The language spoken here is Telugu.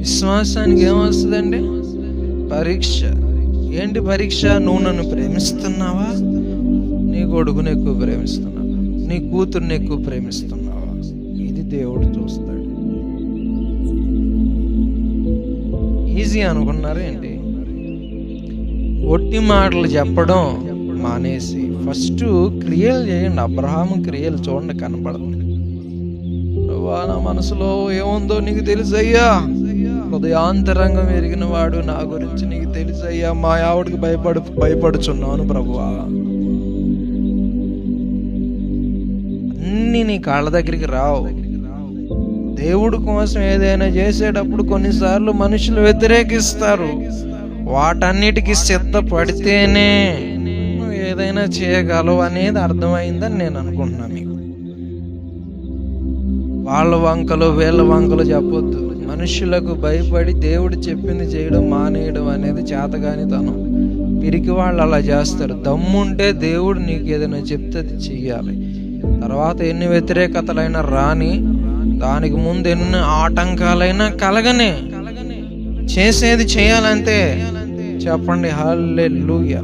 విశ్వాసానికి ఏమొస్తుందండి? పరీక్ష. ఏంటి పరీక్ష? నువ్వు నన్ను ప్రేమిస్తున్నావా? నీ కొడుకుని ఎక్కువ ప్రేమిస్తున్నావా? నీ కూతుర్ని ఎక్కువ ప్రేమిస్తున్నావా? ఇది దేవుడు చూస్తాడు. ఈజీ అనుకున్నారా ఏంటి? ఒట్టి మాటలు చెప్పడం మానేసి ఫస్ట్ క్రియలు చేయండి. అబ్రహాము క్రియలు చూడండి, కనపడుతుంది. ప్రభువా, నా మనసులో ఏముందో నీకు తెలుసయ్యా, హృదయాంతరంగం ఎరిగిన వాడు నా గురించి నీకు తెలుసయ్యా, మా ఆవిడకి భయపడుచున్నాను ప్రభువా. అన్ని నీ కాళ్ళ దగ్గరికి రావు. దేవుడి కోసం ఏదైనా చేసేటప్పుడు కొన్నిసార్లు మనుషులు వ్యతిరేకిస్తారు. వాటన్నిటికీ సిద్ధపడితేనే నువ్వు ఏదైనా చేయగలవు అనేది అర్థమైందని నేను అనుకుంటున్నాను. మీకు వాళ్ళ వంకలు వీళ్ళ వంకలు చెప్పొద్దు. మనుషులకు భయపడి దేవుడు చెప్పింది చేయడం మానేయడం అనేది చేతగానితనం. పిరికి వాళ్ళు అలా చేస్తారు. దమ్ముంటే దేవుడు నీకు ఏదైనా చెప్తే అది చెయ్యాలి. తర్వాత ఎన్ని వ్యతిరేకతలైనా రాని, దానికి ముందు ఎన్ని ఆటంకాలైనా కలగనే, చేసేది చేయాలంతే. చెప్పండి హల్లెలూయా.